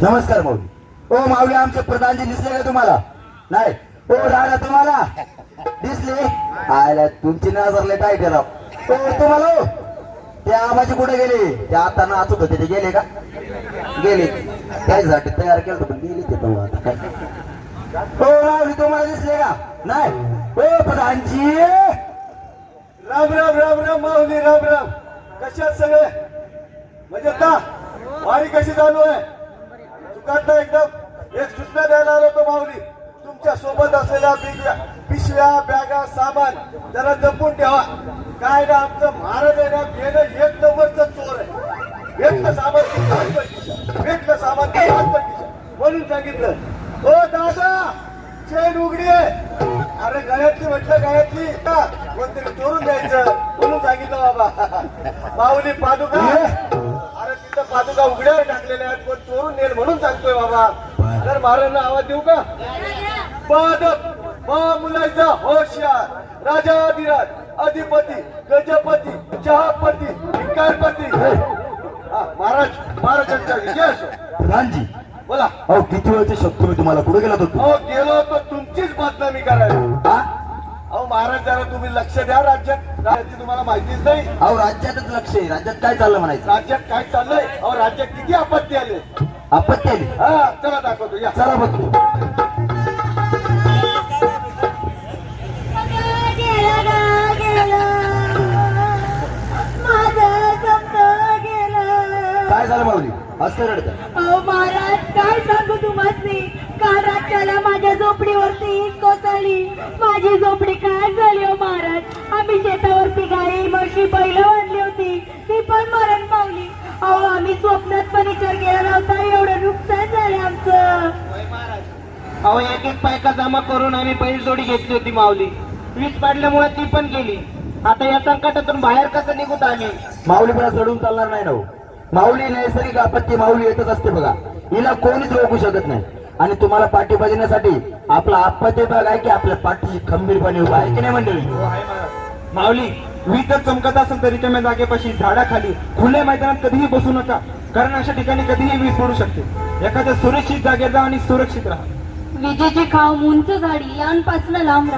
नमस्कार माऊली. ओ माऊली, आमचे प्रधानजी दिसले का तुम्हाला? नाही. ओ दादा तुम्हाला दिसले? आयला तुमची नजर लय काय केलं. ओ तुम्हाला हो? ते आबाजी कुठे गेले? ते आता नाचत होते, ते गेले का? गेले. त्यासाठी तयार केलं पण गेले ते तुम्हाला काय. ओ माऊली तुम्हाला दिसले का? नाही. ओ प्रधानजी, राम राम राम राम माऊली, राम राम. कशात सगळे म्हणजे आता वारी कशी चालू आहे? चुकात नाही एकदम. एक सूचना द्यायला आलो तो माऊली, तुमच्या सोबत असलेल्या पिशव्या बॅगा सामान जरा जपून ठेवा. काय ना आमचं महाराज आहे ना, गेलं एक नंबरचं चोर आहे. भेटलं सामान की हातपट्टीचं, भेटलं सामान की हातपट्टीचं म्हणून सांगितलं. ओ दादा, चेन उघडी आहे. अरे गळ्यातली म्हटलं, गळ्यातली कोणतरी चोरून द्यायचं म्हणून सांगितलं बाबा. माऊली पादुका, अरे तिथं पादुका उघड्या टाकलेल्या आहेत, कोण चोरून नेल म्हणून सांगतोय बाबा. तर महाराजांना आवाज देऊ का? पादक मुलाचा होशियार, राजाधिराज, अधिपती, गजपती, चहापती, विकारपती. महाराज, महाराजांचा विजय असो. प्रधानजी बोला. अहो किती वेळचे शत्रू मी तुम्हाला कुठे गेला होतो? अहो गेलो होतो तुमचीच बदनामी करायला. अहो महाराज जरा तुम्ही लक्ष द्या. राज्याची तुम्हाला माहितीच नाही. अहो राज्यातच लक्ष आहे. राज्यात काय चाललं म्हणायचं? राज्यात काय चाललंय? अहो राज्यात किती आपत्ती आले. आपत्ती आली? हा चला दाखवतो या. चला बघतो. काय झालं माऊली? असं रडत? अहो महाराज, काय सांगू तुम्हाला. काल रात्याला माझ्या झोपडीवरती कोसळली. माझी झोपडी काय झाली हो महाराज. आम्ही शेतावरती गाई म्हशी बैल बांधली होती, ती पण मरण पावली. अहो आम्ही स्वप्नात पण विचार केला नव्हता एवढं नुकसान झालं आमचं. अहो एक एक पैका जमा करून आम्ही बैलजोडी घेतली होती माऊली. वीज पाडल्यामुळे ती पण गेली. आता या संकटातून बाहेर कसं निघूत आम्ही? माऊली पण चढून चालणार नाही ना हो. माऊली नैसर्गिक आपत्ती माऊली येतच असते बघा. हिला कोणीच रोखू शकत नाही. आणि तुम्हाला पाठी बजण्यासाठी आपला आपत्ती विभाग आहे की आपल्या पाठी खंबीरपणे उभा आहे की नाही मंडळी? माऊली, वीज जर चमकत असेल तर रिकाम्या जागेपाशी झाडाखाली खुल्या मैदानात कधीही बसू नका, कारण अशा ठिकाणी कधीही वीज पडू शकते. एखाद्या सुरक्षित जागेत जा आणि सुरक्षित राहा. विजेची खांब, उंच झाडी यांपासून लांब राहा.